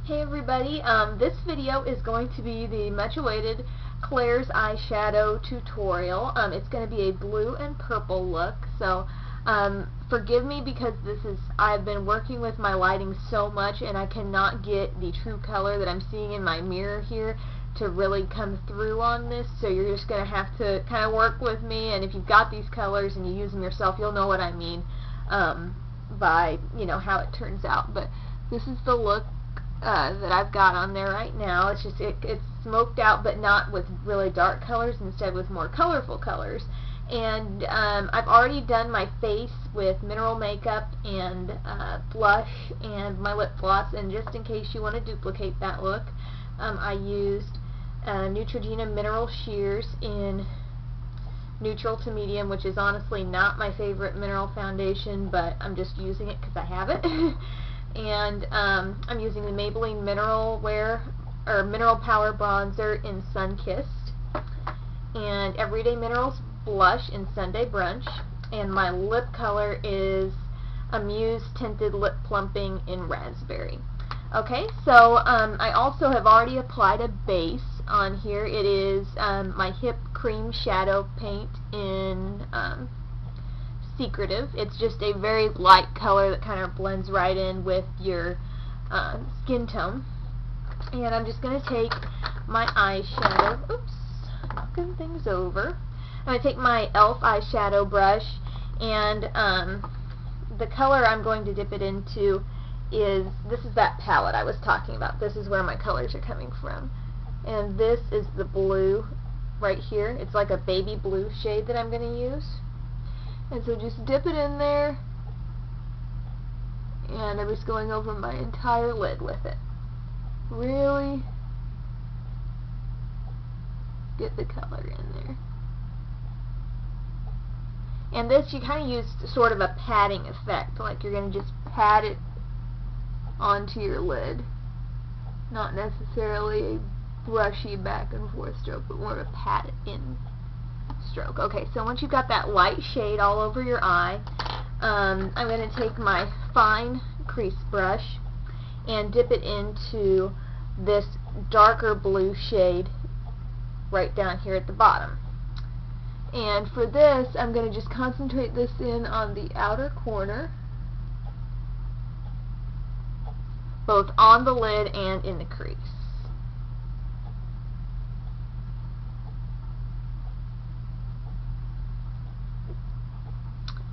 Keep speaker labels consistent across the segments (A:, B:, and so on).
A: Hey everybody, this video is going to be the much awaited Claire's eyeshadow tutorial. It's going to be a blue and purple look, so forgive me because I've been working with my lighting so much and I cannot get the true color that I'm seeing in my mirror here to really come through on this, so you're just going to have to kind of work with me, and if you've got these colors and you use them yourself, you'll know what I mean by, how it turns out. But this is the look that I've got on there right now. It's just it's smoked out, but not with really dark colors, instead with more colorful colors. And I've already done my face with mineral makeup and blush and my lip gloss, and just in case you want to duplicate that look, I used Neutrogena Mineral Sheers in neutral to medium, which is honestly not my favorite mineral foundation, but I'm just using it because I have it. And I'm using the Maybelline Mineral Power Bronzer in Sunkissed, and Everyday Minerals Blush in Sunday Brunch, and my lip color is Amuse Tinted Lip Plumping in Raspberry. Okay, so I also have already applied a base on here. It is my Hip Cream Shadow Paint in Secretive. It's just a very light color that kind of blends right in with your skin tone. And I'm just going to take my eyeshadow, knocking things over. I'm going to take my e.l.f. eyeshadow brush, and the color I'm going to dip it into is that palette I was talking about. This is where my colors are coming from. And this is the blue right here. It's like a baby blue shade that I'm going to use. And so just dip it in there, and I'm just going over my entire lid with it. Really get the color in there. And this, you kind of use sort of a patting effect, like you're going to just pat it onto your lid. Not necessarily a brushy back and forth stroke, but more of a pat it in stroke. Okay, so once you've got that light shade all over your eye, I'm going to take my fine crease brush and dip it into this darker blue shade right down here at the bottom. And for this, I'm going to just concentrate this in on the outer corner, both on the lid and in the crease.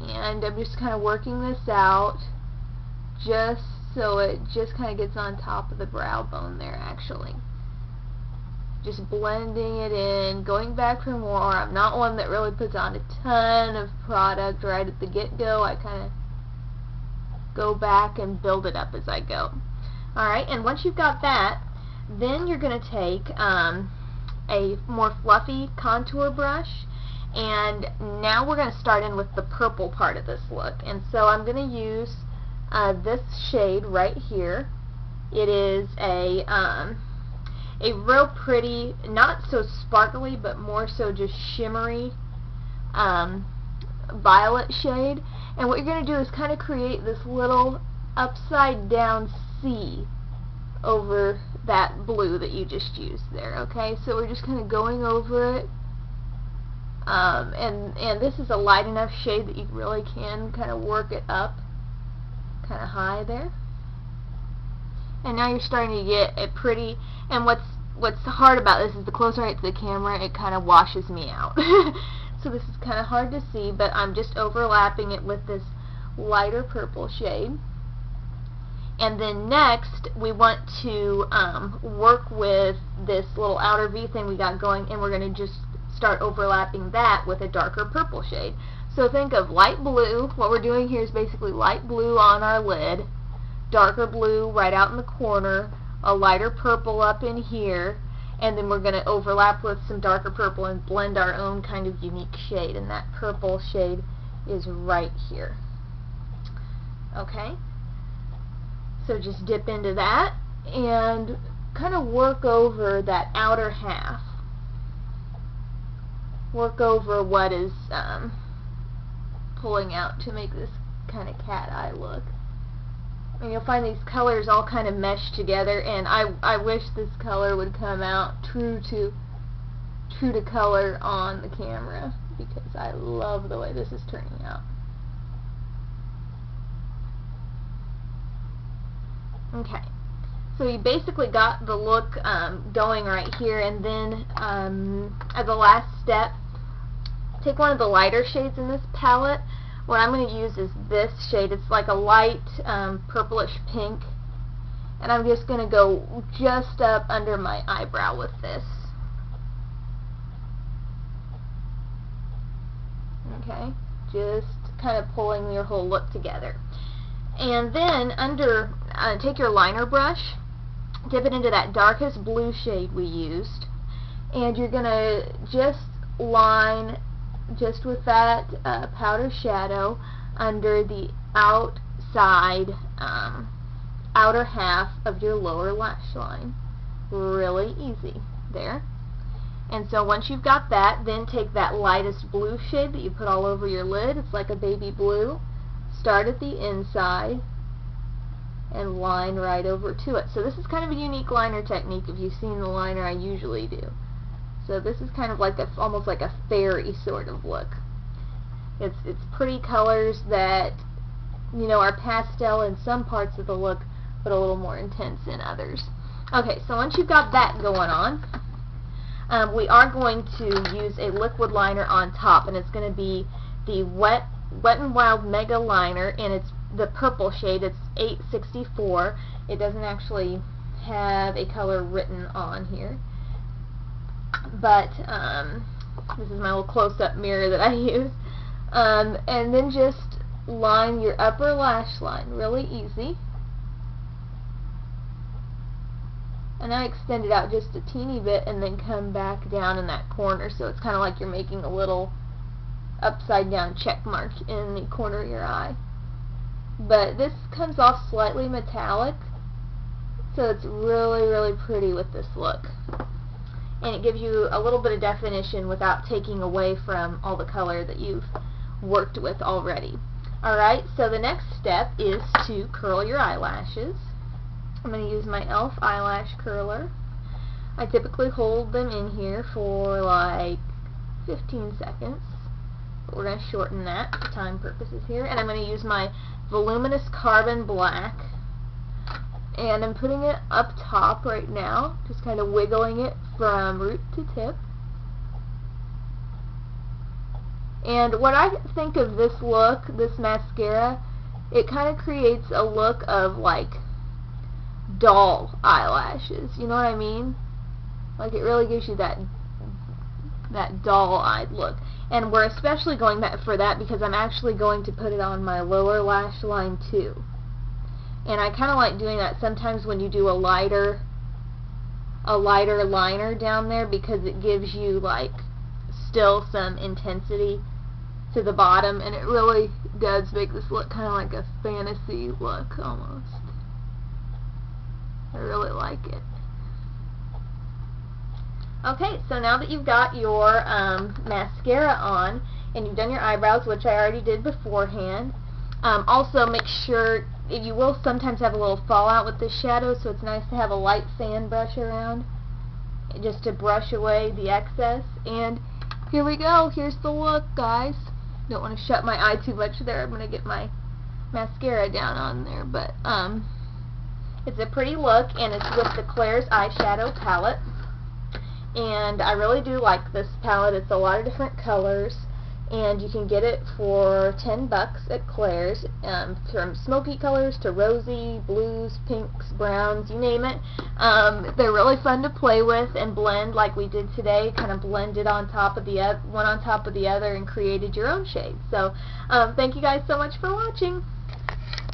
A: And I'm just kind of working this out just so it just kind of gets on top of the brow bone there, actually. Just blending it in, going back for more. I'm not one that really puts on a ton of product right at the get-go. I kind of go back and build it up as I go. Alright, and once you've got that, then you're going to take a more fluffy contour brush, and now we're going to start in with the purple part of this look. And so I'm going to use this shade right here. It is a real pretty, not so sparkly, but more so just shimmery violet shade. And what you're going to do is kind of create this little upside down C over that blue that you just used there. Okay, so we're just kind of going over it. And this is a light enough shade that you really can kind of work it up kind of high there. And now you're starting to get a pretty, and what's hard about this is the closer I get to the camera, it kind of washes me out. So this is kind of hard to see, but I'm just overlapping it with this lighter purple shade. And then next, we want to work with this little outer V thing we got going, and we're going to just start overlapping that with a darker purple shade. So think of light blue. What we're doing here is basically light blue on our lid, darker blue right out in the corner, a lighter purple up in here, and then we're going to overlap with some darker purple and blend our own kind of unique shade, and that purple shade is right here. Okay? So just dip into that and kind of work over that outer half. Work over what is pulling out to make this kind of cat eye look. And you'll find these colors all kind of meshed together, and I wish this color would come out true to color on the camera, because I love the way this is turning out. Okay, so you basically got the look going right here, and then as a last step, take one of the lighter shades in this palette. What I'm going to use is this shade. It's like a light purplish pink, and I'm just going to go just up under my eyebrow with this. Okay, just kind of pulling your whole look together. And then take your liner brush, dip it into that darkest blue shade we used, and you're going to just line just with that powder shadow under the outside outer half of your lower lash line. Really easy there. And so once you've got that, then take that lightest blue shade that you put all over your lid. It's like a baby blue. Start at the inside and line right over to it. So this is kind of a unique liner technique if you've seen the liner I usually do. So this is kind of like almost like a fairy sort of look. It's pretty colors that, you know, are pastel in some parts of the look, but a little more intense in others. Okay, so once you've got that going on, we are going to use a liquid liner on top, and it's going to be the Wet n Wild Mega Liner, and it's the purple shade. It's 864. It doesn't actually have a color written on here, but this is my little close-up mirror that I use. And then just line your upper lash line, really easy. And I extend it out just a teeny bit and then come back down in that corner, so it's kind of like you're making a little upside down check mark in the corner of your eye. But this comes off slightly metallic, so it's really, really pretty with this look. And it gives you a little bit of definition without taking away from all the color that you've worked with already. Alright, so the next step is to curl your eyelashes. I'm going to use my e.l.f. eyelash curler. I typically hold them in here for like 15 seconds. But we're going to shorten that for time purposes here. And I'm going to use my Voluminous Carbon Black. And I'm putting it up top right now, just kind of wiggling it from root to tip. And what I think of this look, this mascara, it kind of creates a look of like doll eyelashes. You know what I mean? Like it really gives you that doll-eyed look. And we're especially going for that because I'm actually going to put it on my lower lash line too. And I kind of like doing that sometimes when you do a lighter liner down there, because it gives you like still some intensity to the bottom, and it really does make this look kind of like a fantasy look almost. I really like it. Okay, so now that you've got your mascara on and you've done your eyebrows, which I already did beforehand, also make sure, you will sometimes have a little fallout with this shadow, so it's nice to have a light fan brush around just to brush away the excess. And here we go. Here's the look, guys. Don't want to shut my eye too much there. I'm going to get my mascara down on there, but it's a pretty look, and it's with the Claire's eyeshadow palette. And I really do like this palette. It's a lot of different colors, and you can get it for $10 at Claire's, from smoky colors to rosy, blues, pinks, browns, you name it. They're really fun to play with and blend like we did today, kind of blended on top of one on top of the other and created your own shade. So thank you guys so much for watching.